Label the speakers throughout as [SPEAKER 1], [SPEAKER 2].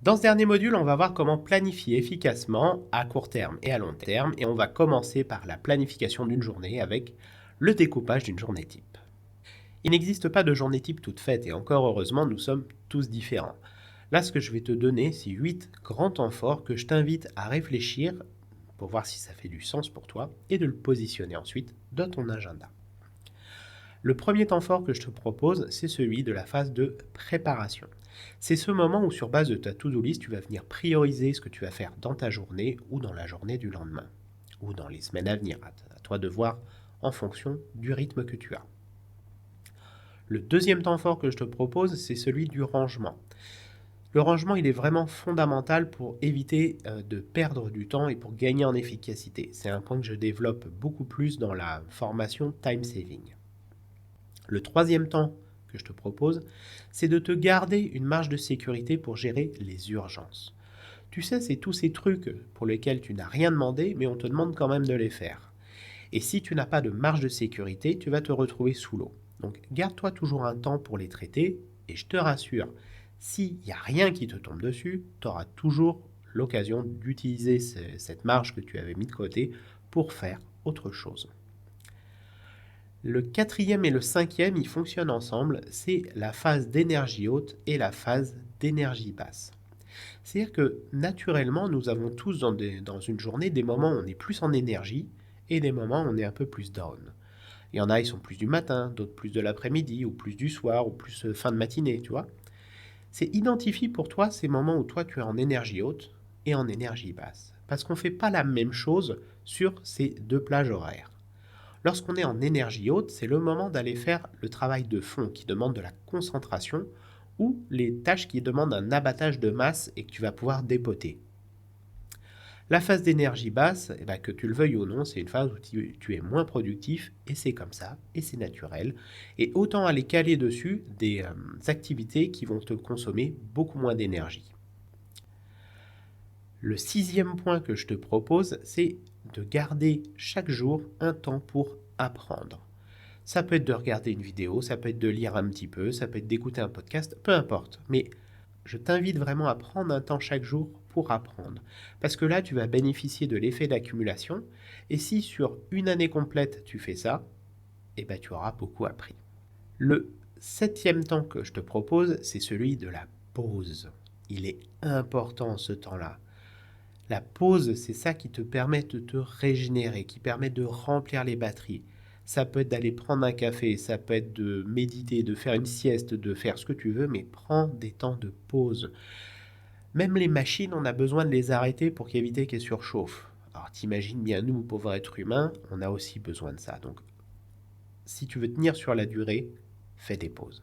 [SPEAKER 1] Dans ce dernier module, on va voir comment planifier efficacement à court terme et à long terme, et on va commencer par la planification d'une journée avec le découpage d'une journée type. Il n'existe pas de journée type toute faite, et encore heureusement, nous sommes tous différents. Là, ce que je vais te donner, c'est 8 grands temps forts que je t'invite à réfléchir pour voir si ça fait du sens pour toi, et de le positionner ensuite dans ton agenda. Le premier temps fort que je te propose, c'est celui de la phase de préparation. C'est ce moment où, sur base de ta to-do list, tu vas venir prioriser ce que tu vas faire dans ta journée ou dans la journée du lendemain, ou dans les semaines à venir. À toi de voir en fonction du rythme que tu as. Le deuxième temps fort que je te propose, c'est celui du rangement. Le rangement, il est vraiment fondamental pour éviter de perdre du temps et pour gagner en efficacité. C'est un point que je développe beaucoup plus dans la formation Time Saving. Le troisième temps que je te propose, c'est de te garder une marge de sécurité pour gérer les urgences. Tu sais, c'est tous ces trucs pour lesquels tu n'as rien demandé, mais on te demande quand même de les faire. Et si tu n'as pas de marge de sécurité, tu vas te retrouver sous l'eau. Donc garde-toi toujours un temps pour les traiter, et je te rassure, s'il n'y a rien qui te tombe dessus, tu auras toujours l'occasion d'utiliser cette marge que tu avais mis de côté pour faire autre chose. Le quatrième et le cinquième, ils fonctionnent ensemble, c'est la phase d'énergie haute et la phase d'énergie basse. C'est-à-dire que naturellement, nous avons tous dans une journée des moments où on est plus en énergie et des moments où on est un peu plus down. Il y en a, ils sont plus du matin, d'autres plus de l'après-midi, ou plus du soir, ou plus fin de matinée, tu vois. C'est identifie pour toi ces moments où toi tu es en énergie haute et en énergie basse. Parce qu'on ne fait pas la même chose sur ces deux plages horaires. Lorsqu'on est en énergie haute, c'est le moment d'aller faire le travail de fond qui demande de la concentration ou les tâches qui demandent un abattage de masse et que tu vas pouvoir dépoter. La phase d'énergie basse, que tu le veuilles ou non, c'est une phase où tu es moins productif et c'est comme ça et c'est naturel. Et autant aller caler dessus des activités qui vont te consommer beaucoup moins d'énergie. Le sixième point que je te propose, c'est de garder chaque jour un temps pour apprendre. Ça peut être de regarder une vidéo, ça peut être de lire un petit peu, ça peut être d'écouter un podcast, peu importe. Mais je t'invite vraiment à prendre un temps chaque jour pour apprendre. Parce que là, tu vas bénéficier de l'effet d'accumulation. Et si sur une année complète, tu fais ça, tu auras beaucoup appris. Le septième temps que je te propose, c'est celui de la pause. Il est important ce temps-là. La pause, c'est ça qui te permet de te régénérer, qui permet de remplir les batteries. Ça peut être d'aller prendre un café, ça peut être de méditer, de faire une sieste, de faire ce que tu veux, mais prends des temps de pause. Même les machines, on a besoin de les arrêter pour éviter qu'elles surchauffent. Alors t'imagines bien, nous, pauvres êtres humains, on a aussi besoin de ça. Donc, si tu veux tenir sur la durée, fais des pauses.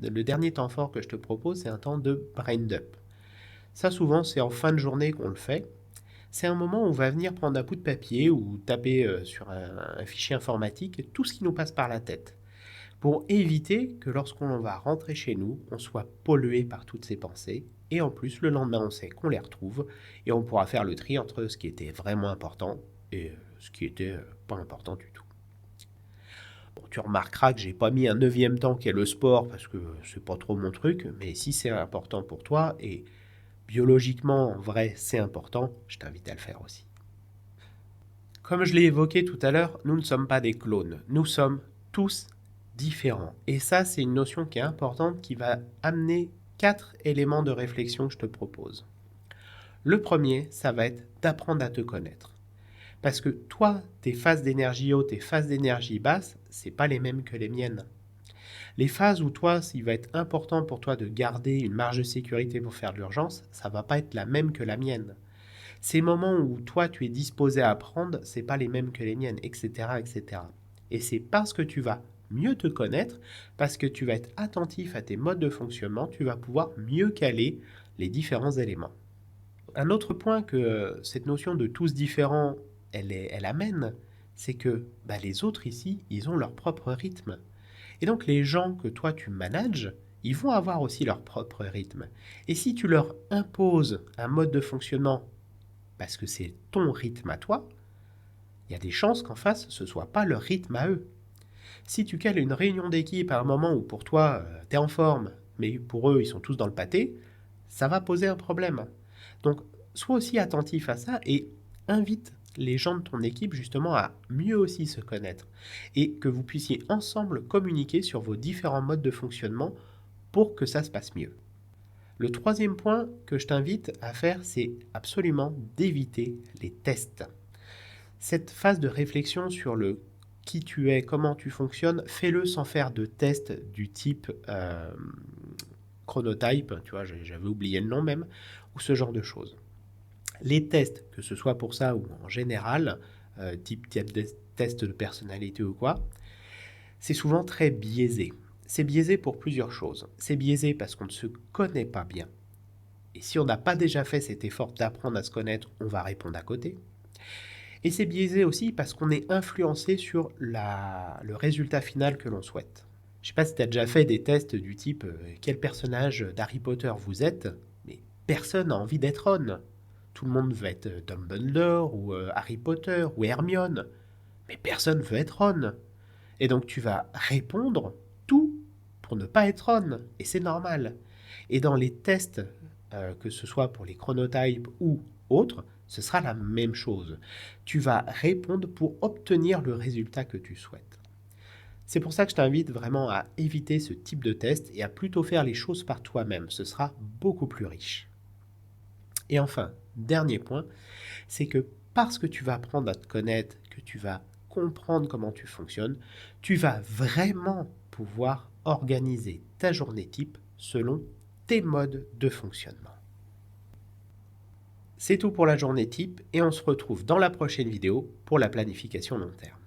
[SPEAKER 1] Le dernier temps fort que je te propose, c'est un temps de brain dump. Ça, souvent, c'est en fin de journée qu'on le fait. C'est un moment où on va venir prendre un bout de papier ou taper sur un fichier informatique tout ce qui nous passe par la tête, pour éviter que lorsqu'on va rentrer chez nous, on soit pollué par toutes ces pensées, et en plus, le lendemain, on sait qu'on les retrouve, et on pourra faire le tri entre ce qui était vraiment important et ce qui était pas important du tout. Bon, tu remarqueras que j'ai pas mis un neuvième temps qui est le sport, parce que c'est pas trop mon truc, mais si c'est important pour toi, et biologiquement, en vrai, c'est important, je t'invite à le faire aussi. Comme je l'ai évoqué tout à l'heure, nous ne sommes pas des clones, nous sommes tous différents. Et ça, c'est une notion qui est importante qui va amener 4 éléments de réflexion que je te propose. Le premier, ça va être d'apprendre à te connaître. Parce que toi, tes phases d'énergie haute et phases d'énergie basse, c'est pas les mêmes que les miennes. Les phases où toi, il va être important pour toi de garder une marge de sécurité pour faire de l'urgence, ça va pas être la même que la mienne. Ces moments où toi, tu es disposé à apprendre, c'est pas les mêmes que les miennes, etc., etc. Et c'est parce que tu vas mieux te connaître, parce que tu vas être attentif à tes modes de fonctionnement, tu vas pouvoir mieux caler les différents éléments. Un autre point que cette notion de tous différents, elle amène, c'est que les autres ici, ils ont leur propre rythme. Et donc les gens que toi tu manages, ils vont avoir aussi leur propre rythme. Et si tu leur imposes un mode de fonctionnement parce que c'est ton rythme à toi, il y a des chances qu'en face, ce ne soit pas leur rythme à eux. Si tu cales une réunion d'équipe à un moment où pour toi, tu es en forme, mais pour eux, ils sont tous dans le pâté, ça va poser un problème. Donc, sois aussi attentif à ça et invite les gens de ton équipe justement à mieux aussi se connaître et que vous puissiez ensemble communiquer sur vos différents modes de fonctionnement pour que ça se passe mieux. Le troisième point que je t'invite à faire, c'est absolument d'éviter les tests. Cette phase de réflexion sur le qui tu es, comment tu fonctionnes, fais-le sans faire de tests du type chronotype, tu vois, j'avais oublié le nom même, ou ce genre de choses. Les tests, que ce soit pour ça ou en général, type test de personnalité ou quoi, c'est souvent très biaisé. C'est biaisé pour plusieurs choses. C'est biaisé parce qu'on ne se connaît pas bien. Et si on n'a pas déjà fait cet effort d'apprendre à se connaître, on va répondre à côté. Et c'est biaisé aussi parce qu'on est influencé sur le résultat final que l'on souhaite. Je sais pas si tu as déjà fait des tests du type quel personnage d'Harry Potter vous êtes, mais personne n'a envie d'être Ron. Tout le monde veut être Dumbledore ou Harry Potter ou Hermione, mais personne veut être Ron. Et donc tu vas répondre tout pour ne pas être Ron, et c'est normal. Et dans les tests, que ce soit pour les chronotypes ou autres, ce sera la même chose. Tu vas répondre pour obtenir le résultat que tu souhaites. C'est pour ça que je t'invite vraiment à éviter ce type de test et à plutôt faire les choses par toi-même. Ce sera beaucoup plus riche. Et enfin, dernier point, c'est que parce que tu vas apprendre à te connaître, que tu vas comprendre comment tu fonctionnes, tu vas vraiment pouvoir organiser ta journée type selon tes modes de fonctionnement. C'est tout pour la journée type et on se retrouve dans la prochaine vidéo pour la planification long terme.